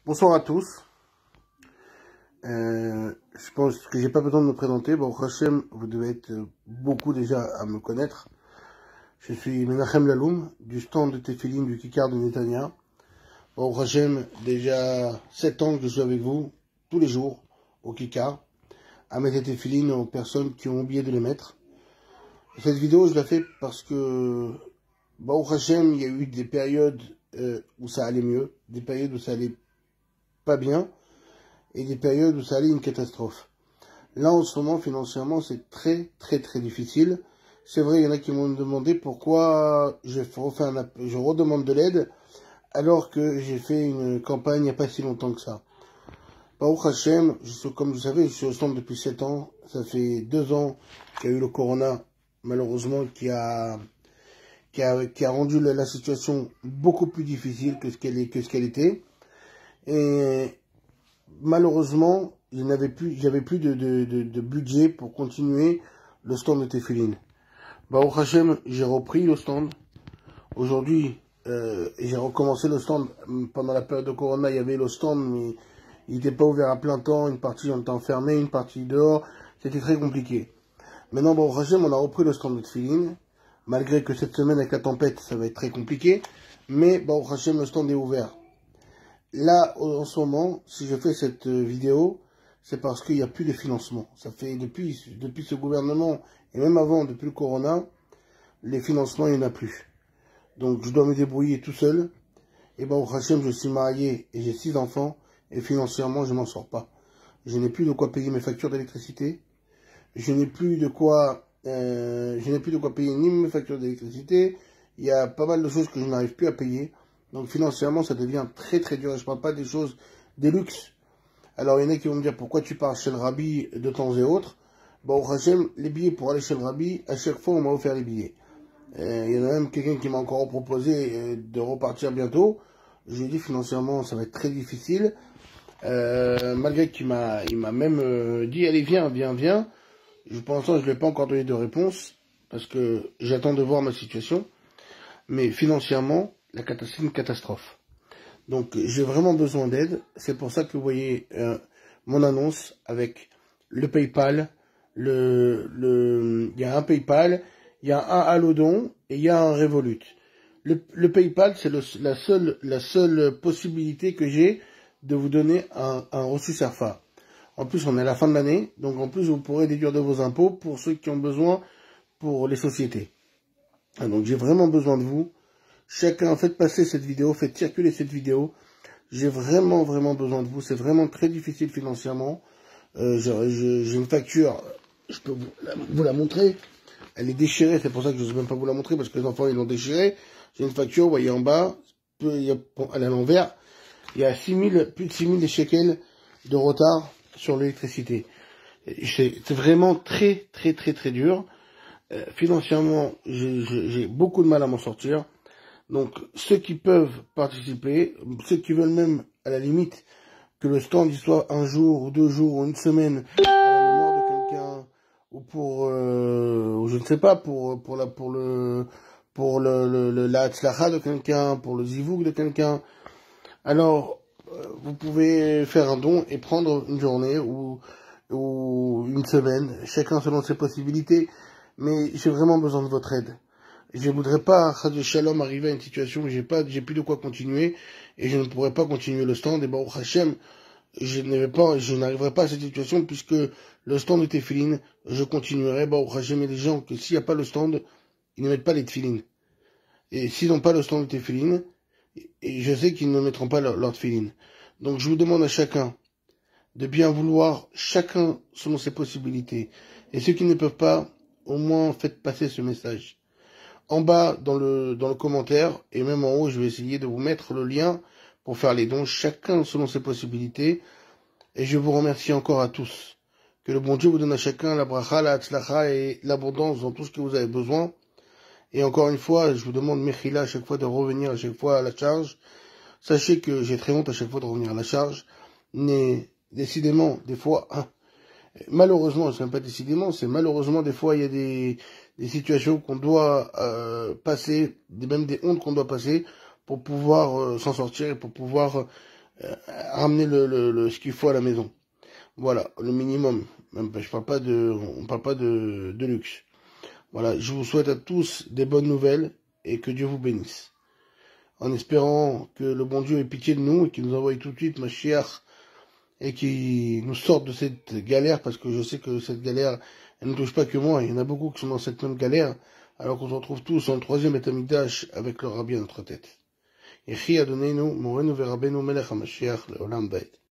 Bonsoir à tous. Je pense que j'ai pas besoin de me présenter. Bon, Hachem, vous devez être beaucoup déjà à me connaître. Je suis Menachem Laloum, du stand de Tefilin du Kikar de Netanya. Bon, Hachem, déjà 7 ans que je suis avec vous, tous les jours, au Kikar, à mettre les Tefilin aux personnes qui ont oublié de les mettre. Et cette vidéo, je la fais parce que, bon, Hachem, il y a eu des périodes où ça allait mieux, des périodes où ça allait pas bien, et des périodes où ça allait une catastrophe. Là, en ce moment, financièrement, c'est très difficile. C'est vrai, il y en a qui m'ont demandé pourquoi je redemande de l'aide, alors que j'ai fait une campagne il n'y a pas si longtemps que ça. Baruch Hashem, comme vous savez, je suis au stand depuis 7 ans. Ça fait 2 ans qu'il y a eu le corona, malheureusement, qui a rendu la situation beaucoup plus difficile que ce qu'elle était. Et malheureusement, j'avais plus de budget pour continuer le stand de Tefilin. Baruch Hashem, j'ai repris le stand. Aujourd'hui, j'ai recommencé le stand. Pendant la période de Corona, il y avait le stand, mais il n'était pas ouvert à plein temps. Une partie, on était enfermé, une partie dehors. C'était très compliqué. Maintenant, Baruch Hashem, on a repris le stand de Tefilin. Malgré que cette semaine, avec la tempête, ça va être très compliqué. Mais Baruch Hashem, le stand est ouvert. Là, en ce moment, si je fais cette vidéo, c'est parce qu'il n'y a plus de financement. Ça fait depuis ce gouvernement, et même avant, depuis le corona, les financements, il n'y en a plus. Donc, je dois me débrouiller tout seul. Et ben, au Hachem, je suis marié et j'ai 6 enfants. Et financièrement, je m'en sors pas. Je n'ai plus de quoi payer mes factures d'électricité. Je n'ai plus de quoi payer ni mes factures d'électricité. Il y a pas mal de choses que je n'arrive plus à payer. Donc financièrement, ça devient très dur. Je parle pas des choses, des luxes. Alors il y en a qui vont me dire pourquoi tu pars chez le rabbi de temps et autre. Bon, au Hachem, les billets pour aller chez le rabbi, à chaque fois on m'a offert les billets. Il y en a même quelqu'un qui m'a encore proposé de repartir bientôt. Je lui ai dit financièrement ça va être très difficile. Malgré qu'il m'a même dit allez viens. Pour l'instant je ne lui ai pas encore donné de réponse parce que j'attends de voir ma situation. Mais financièrement, c'est une catastrophe. Donc, j'ai vraiment besoin d'aide. C'est pour ça que vous voyez mon annonce avec le PayPal. Il y a un PayPal, il y a un Allodon et il y a un Revolut. Le PayPal, c'est la seule possibilité que j'ai de vous donner un reçu SERFA. En plus, on est à la fin de l'année. Donc, en plus, vous pourrez déduire de vos impôts pour ceux qui ont besoin pour les sociétés. Donc, j'ai vraiment besoin de vous. Chacun, faites passer cette vidéo, faites circuler cette vidéo. J'ai vraiment besoin de vous. C'est vraiment très difficile financièrement. J'ai une facture, je peux vous la montrer. Elle est déchirée, c'est pour ça que je ne sais même pas vous la montrer, parce que les enfants, ils l'ont déchirée. J'ai une facture, vous voyez en bas, elle est à l'envers. Il y a plus de 6000 shekels de retard sur l'électricité. C'est vraiment très dur. Financièrement, j'ai beaucoup de mal à m'en sortir. Donc, ceux qui peuvent participer, ceux qui veulent même, à la limite, que le stand y soit un jour, ou 2 jours, ou une semaine, à la mémoire de quelqu'un, ou ou je ne sais pas, la tzlacha de quelqu'un, pour le zivouk de quelqu'un, alors, vous pouvez faire un don et prendre une journée, ou une semaine, chacun selon ses possibilités, mais j'ai vraiment besoin de votre aide. Je ne voudrais pas, Chad Shalom, arriver à une situation où j'ai plus de quoi continuer, et je ne pourrais pas continuer le stand, et Baruch Hashem, je n'arriverai pas à cette situation, puisque le stand de Tefilin, je continuerai, Baruch Hashem, il y a des gens que s'il n'y a pas le stand, ils ne mettent pas les Tefilin. Et s'ils n'ont pas le stand de Tefilin, et je sais qu'ils ne mettront pas leur Tefilin. Donc je vous demande à chacun de bien vouloir, chacun selon ses possibilités. Et ceux qui ne peuvent pas, au moins faites passer ce message. En bas, dans le commentaire, et même en haut, je vais essayer de vous mettre le lien pour faire les dons, chacun selon ses possibilités. Et je vous remercie encore à tous. Que le bon Dieu vous donne à chacun la bracha, la hatzlacha et l'abondance dans tout ce que vous avez besoin. Et encore une fois, je vous demande, Mechila, à chaque fois de revenir à chaque fois à la charge. Sachez que j'ai très honte à chaque fois de revenir à la charge. Mais décidément, des fois, malheureusement, c'est même pas décidément, c'est malheureusement, des fois, il y a des situations qu'on doit passer, même des hontes qu'on doit passer pour pouvoir s'en sortir et pour pouvoir ramener ce qu'il faut à la maison. Voilà, le minimum. Même, je parle pas on parle pas de luxe. Voilà, je vous souhaite à tous des bonnes nouvelles et que Dieu vous bénisse. En espérant que le bon Dieu ait pitié de nous et qu'il nous envoie tout de suite Mashiach et qu'il nous sorte de cette galère, parce que je sais que cette galère, elle ne touche pas que moi. Il y en a beaucoup qui sont dans cette même galère, alors qu'on se retrouve tous en le 3e Beth Amikdash avec le Rabbi à notre tête. Yechi Adonenu, Morenu Verabenu Melech HaMashiach Leolam Vaed.